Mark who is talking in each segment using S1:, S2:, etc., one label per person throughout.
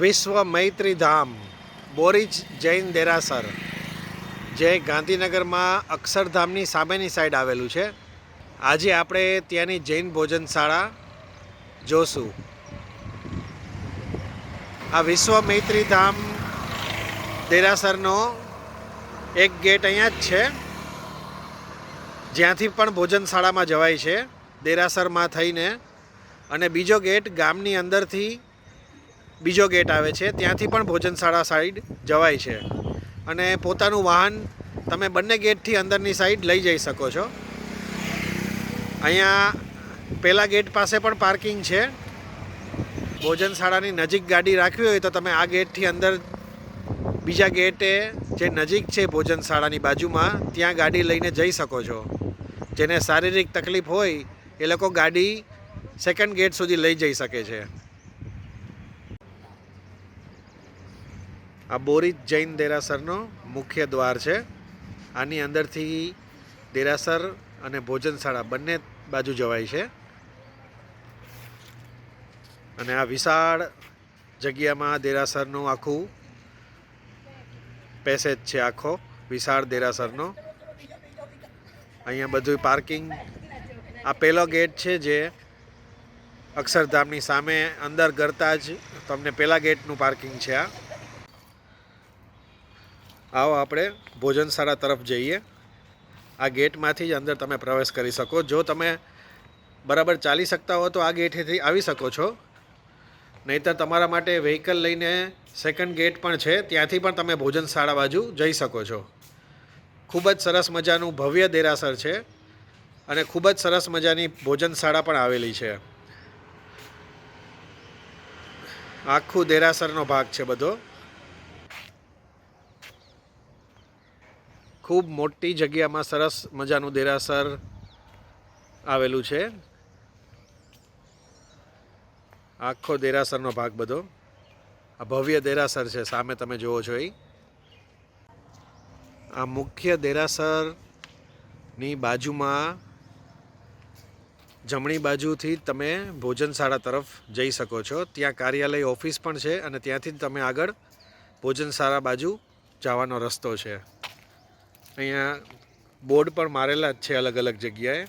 S1: વિશ્વ મૈત્રી ધામ બોરીજ જૈન દેરાસર જે ગાંધીનગરમાં અક્ષરધામની સામેની સાઈડ આવેલું છે. આજે આપણે ત્યાંની જૈન ભોજનશાળા જોશું. આ વિશ્વ મૈત્રી ધામ દેરાસરનો એક ગેટ અહીંયા જ છે, જ્યાંથી પણ ભોજનશાળામાં જવાય છે દેરાસરમાં થઈને, અને બીજો ગેટ ગામની અંદરથી બીજો ગેટ આવે છે, ત્યાંથી પણ ભોજનશાળા સાઈડ જવાય છે. અને પોતાનું વાહન તમે બંને ગેટથી અંદરની સાઈડ લઈ જઈ શકો છો. અહીંયા પહેલાં ગેટ પાસે પણ પાર્કિંગ છે. ભોજનશાળાની નજીક ગાડી રાખવી હોય તો તમે આ ગેટથી અંદર બીજા ગેટે જે નજીક છે ભોજનશાળાની બાજુમાં, ત્યાં ગાડી લઈને જઈ શકો છો. જેને શારીરિક તકલીફ હોય એ લોકો ગાડી સેકન્ડ ગેટ સુધી લઈ જઈ શકે છે. આ બોરીજ જૈન દેરાસરનો મુખ્ય દ્વાર છે. આની અંદરથી દેરાસર અને ભોજનશાળા બંને બાજુ જવાય છે. અને આ વિશાળ જગ્યામાં દેરાસરનું આખું પેસેજ છે, આખો વિશાળ દેરાસરનો. અહીંયા બધું પાર્કિંગ. આ પહેલો ગેટ છે જે અક્ષરધામની સામે અંદર કરતા જ તમને પહેલા ગેટનું પાર્કિંગ છે. આવો આપણે ભોજનશાળા તરફ જઈએ. આ ગેટમાંથી જ અંદર તમે પ્રવેશ કરી શકો. જો તમે બરાબર ચાલી શકતા હો તો આ ગેટેથી આવી શકો છો, નહીંતર તમારા માટે વ્હીકલ લઈને સેકન્ડ ગેટ પણ છે, ત્યાંથી પણ તમે ભોજનશાળા બાજુ જઈ શકો છો. ખૂબ જ સરસ મજાનું ભવ્ય દેરાસર છે અને ખૂબ જ સરસ મજાની ભોજનશાળા પણ આવેલી છે. આખું દેરાસરનો ભાગ છે બધો. ખૂબ મોટી જગ્યામાં સરસ મજાનું દેરાસર આવેલું છે. આખો દેરાસરનો ભાગ બધો. આ ભવ્ય દેરાસર છે, સામે તમે જુઓ છો એ. આ મુખ્ય દેરાસરની બાજુમાં જમણી બાજુથી તમે ભોજનશાળા તરફ જઈ શકો છો. ત્યાં કાર્યાલય ઓફિસ પણ છે અને ત્યાંથી તમે આગળ ભોજનશાળા બાજુ જવાનો રસ્તો છે. અહીંયા બોર્ડ પણ મારેલા જ છે અલગ અલગ જગ્યાએ.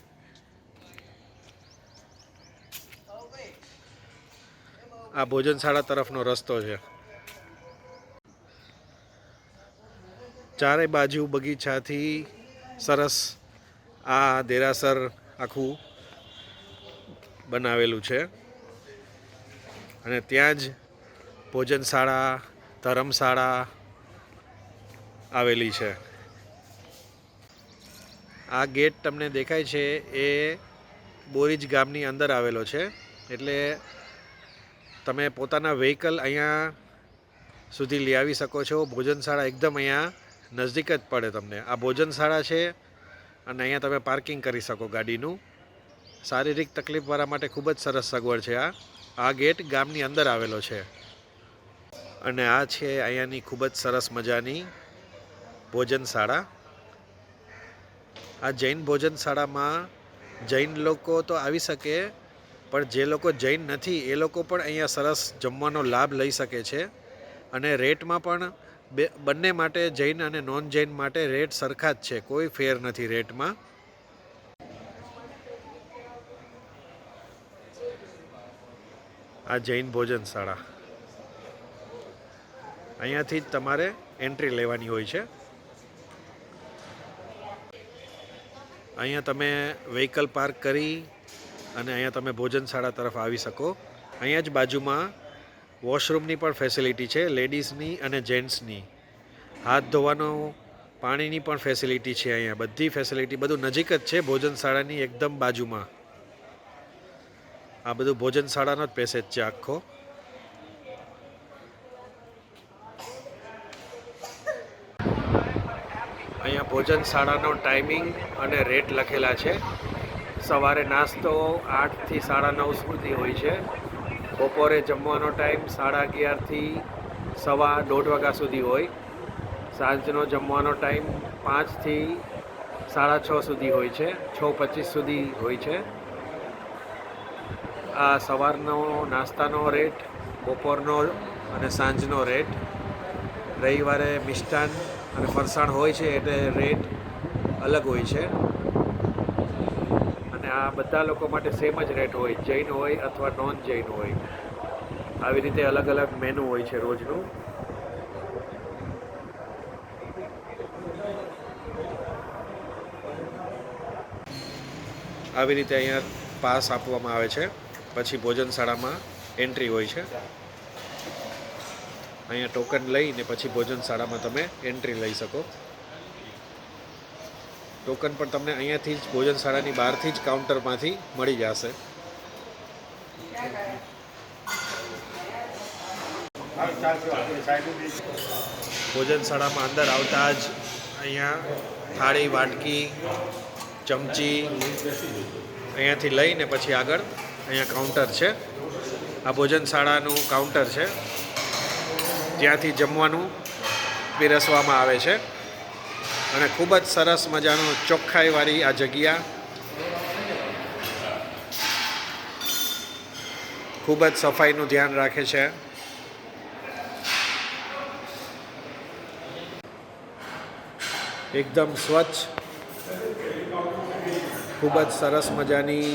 S1: આ ભોજનશાળા તરફનો રસ્તો છે. ચારે બાજુ બગીચાથી સરસ આ દેરાસર આખું બનાવેલું છે. અને ત્યાં જ ભોજનશાળા, ધર્મશાળા આવેલી છે. આ ગેટ તમને દેખાય છે એ બોરીજ ગામની અંદર આવેલો છે, એટલે તમે પોતાના વ્હીકલ અહીંયા સુધી લઈ આવી શકો છો. ભોજનશાળા એકદમ અહીંયા નજદીક જ પડે તમને. આ ભોજનશાળા છે અને અહીંયા તમે પાર્કિંગ કરી શકો ગાડીનું. શારીરિક તકલીફવાળા માટે ખૂબ જ સરસ સગવડ છે. આ ગેટ ગામની અંદર આવેલો છે. અને આ છે અહીંયાની ખૂબ જ સરસ મજાની ભોજનશાળા. આ જૈન ભોજનશાળામાં જૈન લોકો તો આવી શકે, પણ જે લોકો જૈન નથી એ લોકો પણ અહીંયા સરસ જમવાનો લાભ લઈ શકે છે. અને રેટમાં પણ બંને માટે, જૈન અને નોન જૈન માટે રેટ સરખા જ છે, કોઈ ફેર નથી રેટમાં. આ જૈન ભોજનશાળા, અહીંયાથી જ તમારે એન્ટ્રી લેવાની હોય છે. અહીંયા તમે વ્હીકલ પાર્ક કરી અને અહીંયા તમે ભોજનશાળા તરફ આવી શકો. અહીંયા જ બાજુમાં વોશરૂમની પણ ફેસિલિટી છે, લેડીઝની અને જેન્ટ્સની. હાથ ધોવાનો પાણીની પણ ફેસિલિટી છે. અહીંયા બધી ફેસિલિટી, બધું નજીક જ છે ભોજનશાળાની એકદમ બાજુમાં. આ બધું ભોજનશાળાનો જ પેસેજ છે આખો. અહીંયા ભોજનશાળાનો ટાઈમિંગ અને રેટ લખેલા છે. સવારે નાસ્તો 8 થી 9:30 સુધી હોય છે. બપોરે જમવાનો ટાઈમ 11:30 થી 1:15 વાગ્યા સુધી હોય. સાંજનો જમવાનો ટાઈમ 5 થી 6:30 સુધી હોય છે. 6:25 સુધી હોય છે. આ સવારનો નાસ્તાનો રેટ, બપોરનો અને સાંજનો રેટ. રવિવારે મિષ્ટાન અને ફરસાણ હોય છે એટલે રેટ અલગ હોય છે. અને આ બધા લોકો માટે સેમ જ રેટ હોય, જૈન હોય અથવા નોન જૈન હોય. આવી રીતે અલગ અલગ મેનુ હોય છે રોજનું. આવી રીતે અહીંયા પાસ આપવામાં આવે છે, પછી ભોજનશાળામાં એન્ટ્રી હોય છે. અહીંયા ટોકન લઈને પછી ભોજનશાળામાં તમે એન્ટ્રી લઈ શકો. ટોકન પણ તમને અહીંયાથી જ ભોજનશાળાની બહારથી જ કાઉન્ટરમાંથી મળી જશે. ભોજનશાળામાં અંદર આવતા જ અહીંયા થાળી, વાટકી, ચમચી અહીંયાથી લઈને પછી આગળ અહીંયા કાઉન્ટર છે. આ ભોજનશાળાનું કાઉન્ટર છે, જ્યાંથી જમવાનું પીરસવામાં આવે છે. અને ખૂબ જ સરસ મજાનું ચોખ્ખાઈવાળી આ જગ્યા, ખૂબ જ સફાઈનું ધ્યાન રાખે છે. એકદમ સ્વચ્છ, ખૂબ જ સરસ મજાની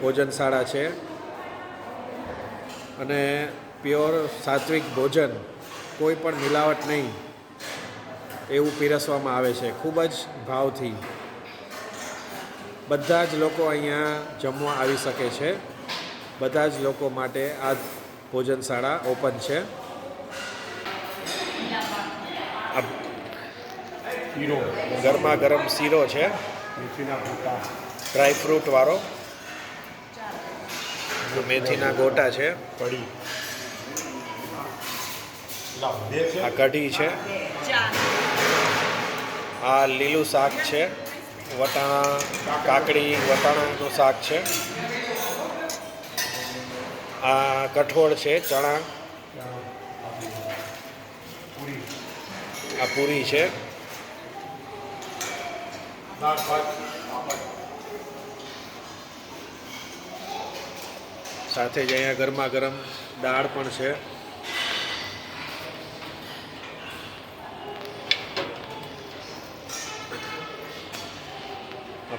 S1: ભોજનશાળા છે. અને પ્યોર સાત્વિક ભોજન, કોઈ પણ મિલાવટ નહીં એવું પીરસવામાં આવે છે, ખૂબ જ ભાવથી. બધા જ લોકો અહીંયા જમવા આવી શકે છે. બધા જ લોકો માટે આ ભોજનશાળા ઓપન છે. ગરમા ગરમ શીરો છે, ડ્રાય ફ્રૂટ વાળો. મેથીના ગોટા છે, આ કઢી છે, આ લીલું શાક છે, વટાણા, કાકડી વટાણાનું શાક છે, આ કઠોળ છે, ચણા, આ પૂરી છે, સાથે જ અહીંયા ગરમા ગરમ દાળ પણ છે.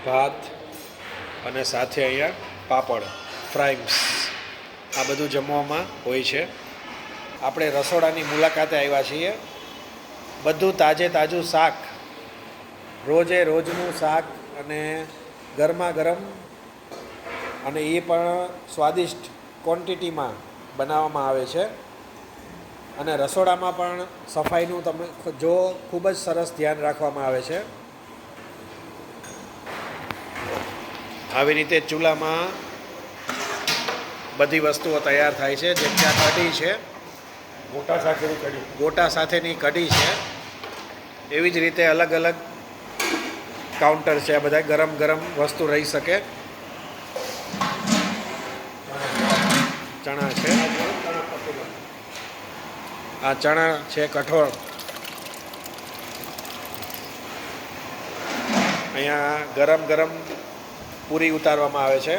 S1: ભાત અને સાથે અહીંયા પાપડ, ફ્રાઈમ્સ, આ બધું જમવામાં હોય છે. આપણે રસોડાની મુલાકાતે આવ્યા છીએ. બધું તાજું શાક, રોજે રોજનું શાક અને ગરમા ગરમ, અને એ પણ સ્વાદિષ્ટ ક્વોન્ટિટીમાં બનાવવામાં આવે છે. અને રસોડામાં પણ સફાઈનું તમે જો ખૂબ જ સરસ ધ્યાન રાખવામાં આવે છે. આવી રીતે ચૂલામાં બધી વસ્તુઓ તૈયાર થાય છે. જેમ કે આ કઢી છે, ગોટા સાથેની કઢી છે. એવી જ રીતે અલગ અલગ કાઉન્ટર છે. આ બધા ગરમ ગરમ વસ્તુ રહી શકે. ચણા છે, આ ચણા છે, કઠોળ. અહીંયા ગરમ ગરમ પૂરી ઉતારવામાં આવે છે.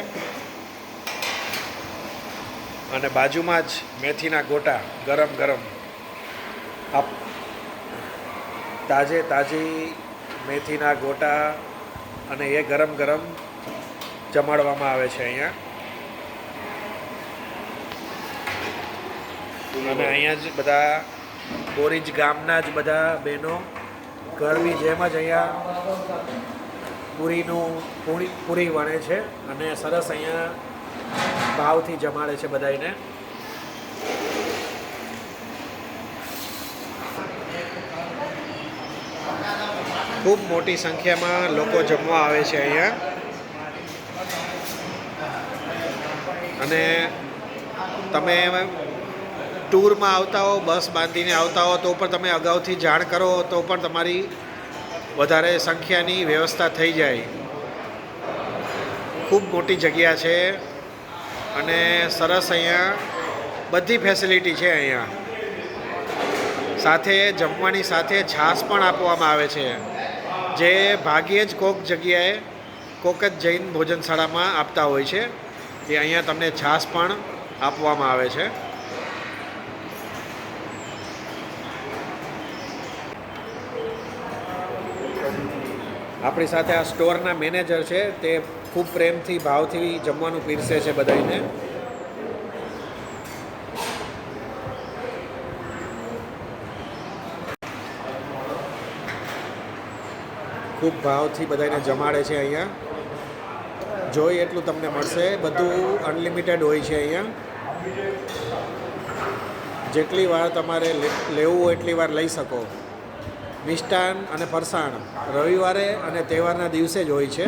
S1: અને બાજુમાં જ મેથીના ગોટા ગરમ ગરમ, તાજી મેથીના ગોટા, અને એ ગરમ ગરમ જમાડવામાં આવે છે અહીંયા. અને અહીંયા જ બધા બોરીજ ગામના જ બધા બહેનો ઘરની જેમ જ અહીંયા પૂરી વણે છે. અને સરસ અહીંયા ભાવથી જમાડે છે બધાને. ખૂબ મોટી સંખ્યામાં લોકો જમવા આવે છે અહીંયા. અને તમે ટૂરમાં આવતા હો, બસ બાંધીને આવતા હો, તો પણ તમે અગાઉથી જાણ કરો તો પણ તમારી વધારે સંખ્યાની વ્યવસ્થા થઈ જાય. ખૂબ મોટી જગ્યા છે અને સરસ અહીંયા બધી ફેસિલિટી છે અહીંયા. સાથે જમવાની સાથે છાશ પણ આપવામાં આવે છે, જે ભાગ્યે જ કોક જગ્યાએ, કોક જ જૈન ભોજનશાળામાં આપતા હોય છે. એ અહીંયા તમને છાશ પણ આપવામાં આવે છે. આપણી સાથે આ સ્ટોરના મેનેજર છે, તે ખૂબ પ્રેમથી ભાવથી જમવાનું પીરસે છે બધાને. ખૂબ ભાવથી બધાને જમાડે છે અહીંયા. જોઈ એટલું તમને મળશે, બધું અનલિમિટેડ હોય છે અહીંયા. જેટલી વાર તમારે લેવું હોય એટલી વાર લઈ શકો. મિષ્ટાન અને ફરસાણ રવિવારે અને તહેવારના દિવસે જ હોય છે,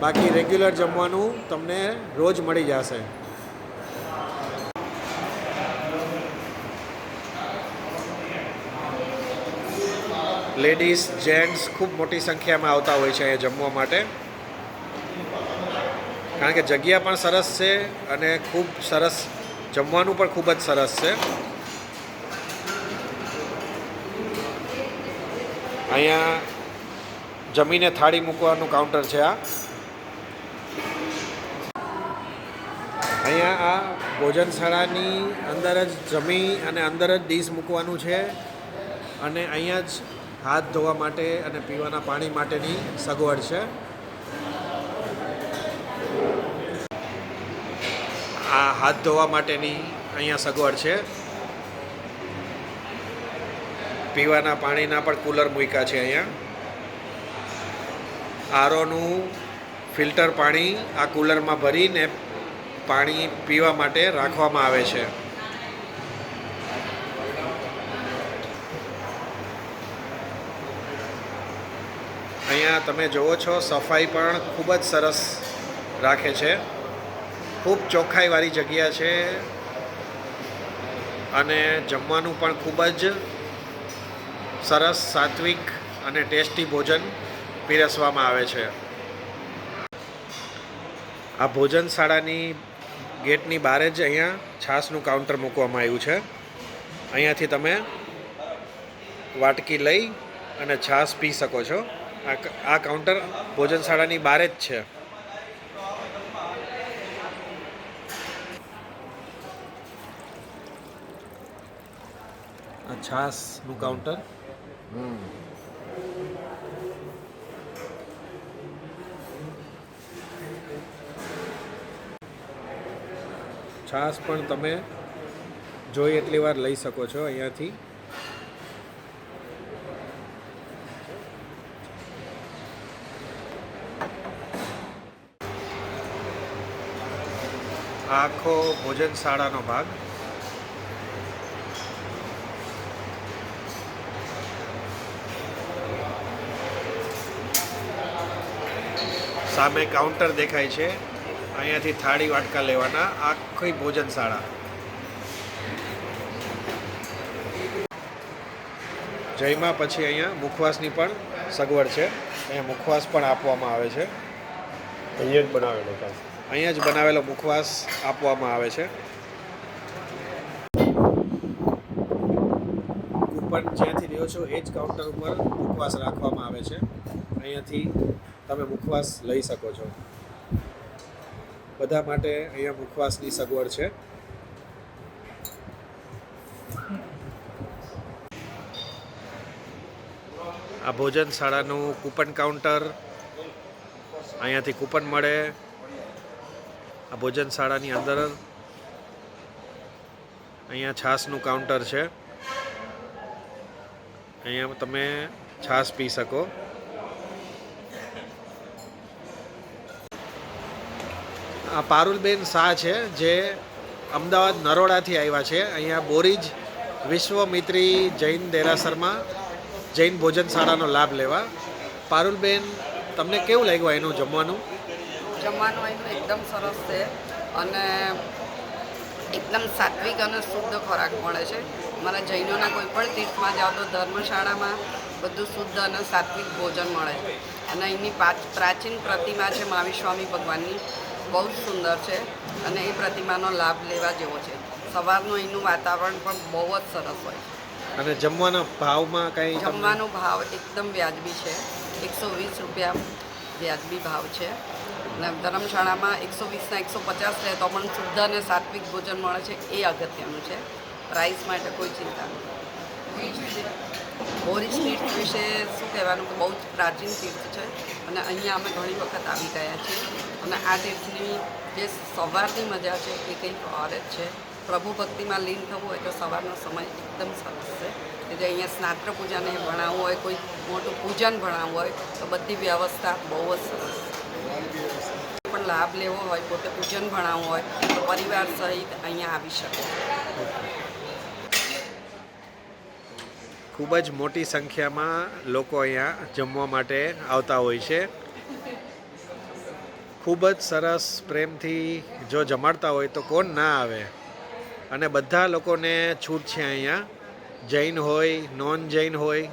S1: બાકી રેગ્યુલર જમવાનું તમને રોજ મળી જશે. લેડીઝ જેન્ટ્સ ખૂબ મોટી સંખ્યામાં આવતા હોય છે અહીંયા જમવા માટે, કારણ કે જગ્યા પણ સરસ છે અને ખૂબ સરસ જમવાનું પણ ખૂબ જ સરસ છે. અહીંયા જમીને થાળી મૂકવાનું કાઉન્ટર છે. અહીંયા આ ભોજનશાળાની અંદર જ જમી અને અંદર જ ડીશ મૂકવાનું છે, અને અહીંયા જ હાથ ધોવા માટે અને પીવાના પાણી માટેની સગવડ છે. આ હાથ ધોવા માટેની અહીંયા સગવડ છે. પીવાના પાણીના પણ કુલર મૂક્યા છે અહીંયા. આરઓનું ફિલ્ટર પાણી આ કુલરમાં ભરીને પાણી પીવા માટે રાખવામાં આવે છે. અહીંયા તમે જુઓ છો, સફાઈ પણ ખૂબ જ સરસ રાખે છે. ખૂબ ચોખ્ખાઈવાળી જગ્યા છે અને જમવાનું પણ ખૂબ જ સરસ, સાત્વિક અને ટેસ્ટી ભોજન પીરસવામાં આવે છે. આ ભોજનશાળાની ગેટની બહાર જ અહીંયા છાશનું કાઉન્ટર મૂકવામાં આવ્યું છે. અહીંયાથી તમે વાટકી લઈ અને છાશ પી શકો છો. આ કાઉન્ટર ભોજનશાળાની બહાર જ છે. આ છાશનું કાઉન્ટર. છાશ પણ તમે જોઈ એટલી વાર લઈ શકો છો અહીંયાથી. આખો ભોજનશાળાનો ભાગ. સામે કાઉન્ટર દેખાય છે, અહીંયાથી થાળી વાટકા લેવાના. આખી ભોજનશાળા. જયમાં પછી અહીંયા મુખવાસની પણ સગવડ છે. અહીંયા મુખવાસ પણ આપવામાં આવે છે.
S2: અહીંયા જ બનાવેલો છે.
S1: અહીંયા જ બનાવેલો મુખવાસ આપવામાં આવે છે. કૂપન જ્યાંથી લ્યો છો એ જ કાઉન્ટર ઉપર મુખવાસ રાખવામાં આવે છે. અહીંયાથી તમે મુખવાસ લઈ શકો છો. બધા માટે અહીંયા મુખવાસની સગવડ છે. આ ભોજનશાળાનું કૂપન કાઉન્ટર. અહીંયાથી કૂપન મળે. આ ભોજનશાળાની અંદર અહીંયા છાશનું કાઉન્ટર છે. અહીંયા તમે છાશ પી શકો. આ પારુલબેન શાહ છે, જે અમદાવાદ નરોડાથી આવ્યા છે. અહીંયા બોરીજ વિશ્વમિત્રી જૈન દેરાસરમાં જૈન ભોજનશાળાનો લાભ લેવા. પારુલબેન, તમને કેવું લાગ્યું એનું જમવાનું?
S3: જમવાનું એનું એકદમ સરસ છે અને એકદમ સાત્વિક અને શુદ્ધ ખોરાક મળે છે. મારા જૈનોના કોઈ પણ તીર્થમાં જાઓ તો ધર્મશાળામાં બધું શુદ્ધ અને સાત્વિક ભોજન મળે છે. અને અહીંની પ્રાચીન પ્રતિમા છે મહાવીર સ્વામી ભગવાનની, બહુ જ સુંદર છે અને એ પ્રતિમાનો લાભ લેવા જેવો છે. સવારનું અહીંનું વાતાવરણ પણ બહુ જ સરસ હોય છે.
S1: અને જમવાના ભાવમાં કંઈ?
S3: જમવાનો ભાવ એકદમ વ્યાજબી છે. 120 રૂપિયા વ્યાજબી ભાવ છે. અને ધર્મશાળામાં 120ના 150 લે તો પણ શુદ્ધ અને સાત્વિક ભોજન મળે છે, એ અગત્યનું છે. પ્રાઇસ માટે કોઈ ચિંતા નથી. બોરીજ તીર્થ વિશે શું કહેવાનું કે બહુ જ પ્રાચીન તીર્થ છે અને અહીંયા અમે ઘણી વખત આવી ગયા છીએ અને આ તીર્થની જે સવારની મજા છે એ કંઈક ઓર જ છે. પ્રભુ ભક્તિમાં લીન થવું હોય તો સવારનો સમય એકદમ સરસ છે કે જે અહીંયા સ્નાત્ર પૂજાને ભણાવવું હોય, કોઈ મોટું પૂજન ભણાવવું હોય તો બધી વ્યવસ્થા બહુ જ સરસ પણ લાભ લેવો હોય, પોતે પૂજન ભણાવવું હોય તો પરિવાર સહિત અહીંયા આવી શકે.
S1: ખૂબ જ મોટી સંખ્યામાં લોકો અહીંયા જમવા માટે આવતા હોય છે. ખૂબ જ સરસ પ્રેમથી જો જમાડતા હોય તો કોણ ના આવે. અને બધા લોકોને છૂટ છે અહીંયા, જૈન હોય, નોન જૈન હોય,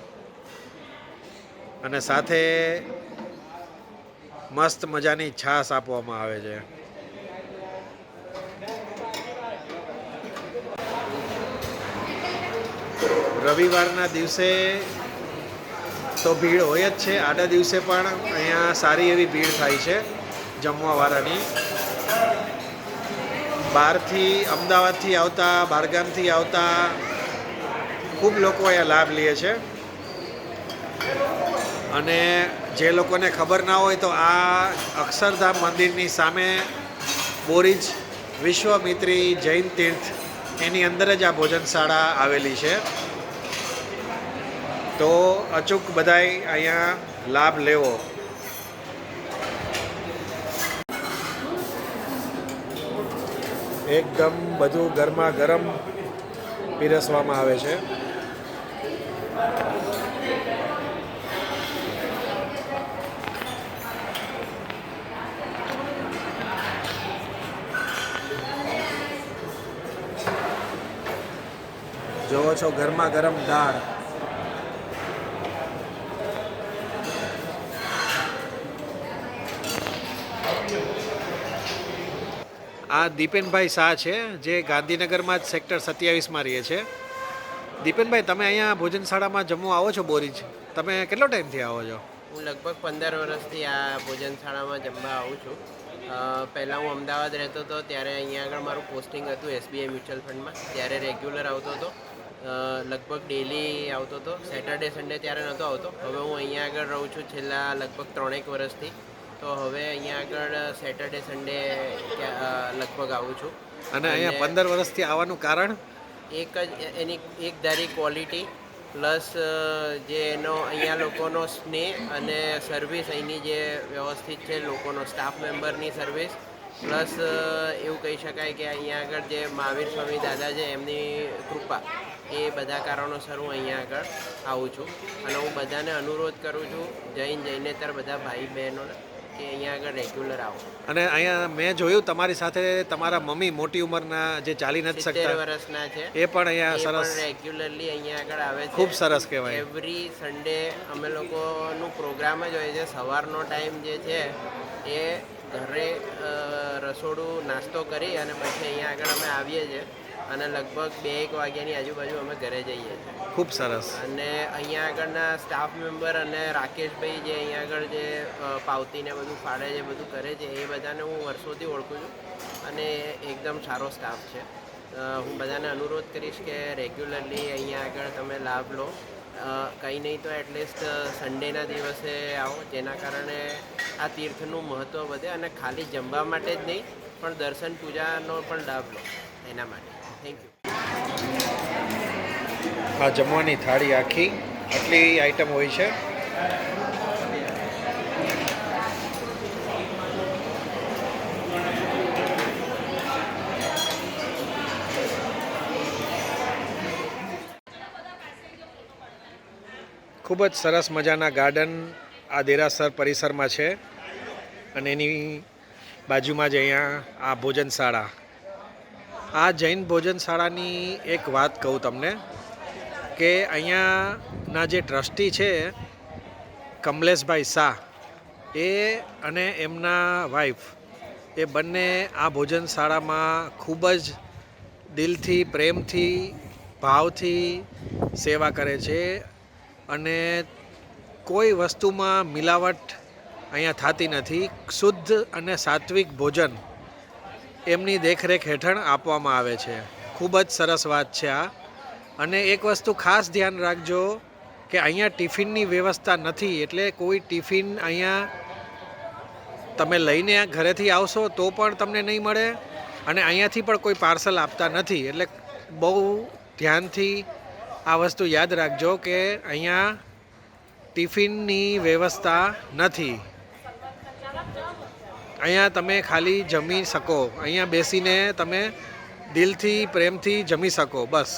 S1: અને સાથે મસ્ત મજાની છાશ આપવામાં આવે છે. રવિવારના દિવસે તો ભીડ હોય જ છે, આડા દિવસે પણ અહીંયા સારી એવી ભીડ થાય છે જમવાવાળાની. બહારથી, અમદાવાદથી આવતા, બહારગામથી આવતા ખૂબ લોકો અહીંયા લાભ લે છે. અને જે લોકોને ખબર ના હોય તો આ અક્ષરધામ મંદિરની સામે બોરીજ વિશ્વામિત્રી જૈન તીર્થ એની અંદર જ આ ભોજનશાળા આવેલી છે. તો અચૂક બધાય અહીંયા લાભ લેવો. એકદમ બધું ગરમા ગરમ પીરસવામાં આવે છે. જોવો છો ગરમા ગરમ દાળ. આ દીપેનભાઈ શાહ છે જે ગાંધીનગરમાં જ સેક્ટર 27માં રહે છે. દીપેનભાઈ, તમે અહીંયા ભોજનશાળામાં જમવા આવો છો બોરીજ? તમે કેટલો ટાઈમથી આવો છો?
S4: હું લગભગ 15 વર્ષથી આ ભોજનશાળામાં જમવા આવું છું. પહેલાં હું અમદાવાદ રહેતો હતો ત્યારે અહીંયા આગળ મારું પોસ્ટિંગ હતું SBI મ્યુચ્યુઅલ ફંડમાં. ત્યારે રેગ્યુલર આવતો હતો, લગભગ ડેલી આવતો હતો. સેટરડે સન્ડે ત્યારે નહોતો આવતો. હવે હું અહીંયા આગળ રહું છું છેલ્લા લગભગ 3-1 વર્ષથી. તો હવે અહીંયા આગળ સેટરડે સન્ડે લગભગ આવું છું.
S1: અને અહીંયા 15 વર્ષથી આવવાનું કારણ?
S4: એક જ એની એકધારી ક્વોલિટી પ્લસ જે એનો અહીંયા લોકોનો સ્નેહ અને સર્વિસ, અહીંની જે વ્યવસ્થિત છે લોકોનો, સ્ટાફ મેમ્બરની સર્વિસ, પ્લસ એવું કહી શકાય કે અહીંયા આગળ જે મહાવીર સ્વામી દાદા છે એમની કૃપા, એ બધા કારણોસર હું અહીંયા આગળ આવું છું. અને હું બધાને અનુરોધ કરું છું, જૈનેતર બધા ભાઈ બહેનોને, કે અહીંયા આગળ રેગ્યુલર આવો.
S1: અને અહીંયા મેં જોયું તમારી સાથે તમારા મમ્મી મોટી ઉંમરના જે ચાલી નથી
S4: 70
S1: શકતા
S4: વર્ષના છે,
S1: એ પણ અહીંયા
S4: એ
S1: સરસ,
S4: પણ રેગ્યુલરલી અહીંયા આગળ આવે છે.
S1: ખૂબ સરસ કહેવાય.
S4: એવરી સન્ડે અમે લોકોનું પ્રોગ્રામ જ હોય છે. સવારનો ટાઈમ જે છે એ ઘરે રસોડું નાસ્તો કરી અને પછી અહીંયા આગળ અમે આવીએ છીએ અને લગભગ 2-1 વાગ્યાની આજુબાજુ અમે ઘરે જઈએ છીએ.
S1: ખૂબ સરસ.
S4: અને અહીંયા આગળના સ્ટાફ મેમ્બર અને રાકેશભાઈ જે અહીંયા આગળ જે પાવતીને બધું ફાળે છે, બધું કરે છે, એ બધાને હું વર્ષોથી ઓળખું છું અને એકદમ સારો સ્ટાફ છે. હું બધાને અનુરોધ કરીશ કે રેગ્યુલરલી અહીંયા આગળ તમે લાભ લો. કંઈ નહીં તો એટલીસ્ટ સન્ડેના દિવસે આવો, જેના કારણે આ તીર્થનું મહત્ત્વ વધે અને ખાલી જમવા માટે જ નહીં પણ દર્શન પૂજાનો પણ લાભ લો એના માટે. Thank you.
S1: આ જમવાની થાળી આખી આટલી આઈટમ હોય છે. ખૂબ જ સરસ મજાના ગાર્ડન આ દેરાસર પરિસરમાં છે અને એની બાજુમાં જ અહીંયા આ ભોજનશાળા. આ જૈન ભોજનશાળાની એક વાત કહું તમને કે અહીંયાના જે ટ્રસ્ટી છે કમલેશભાઈ શાહ, એ અને એમના વાઈફ, એ બંને આ ભોજનશાળામાં ખૂબ જ દિલથી, પ્રેમથી, ભાવથી સેવા કરે છે અને કોઈ વસ્તુમાં મિલાવટ અહીંયા થતી નથી. શુદ્ધ અને સાત્વિક ભોજન એમની દેખરેખ હેઠળ આપવામાં આવે છે. ખૂબ જ સરસ વાત છે આ. અને એક વસ્તુ ખાસ ધ્યાન રાખજો કે અહીંયા ટિફિનની વ્યવસ્થા નથી. એટલે કોઈ ટિફિન અહીંયા તમે લઈને ઘરેથી આવશો તો પણ તમને નહીં મળે અને અહીંયાથી પણ કોઈ પાર્સલ આપતા નથી. એટલે બહુ ધ્યાનથી આ વસ્તુ યાદ રાખજો કે અહીંયા ટિફિનની વ્યવસ્થા નથી. અહીંયા તમે ખાલી જમી શકો, અહીંયા બેસીને તમે દિલથી પ્રેમથી જમી શકો બસ.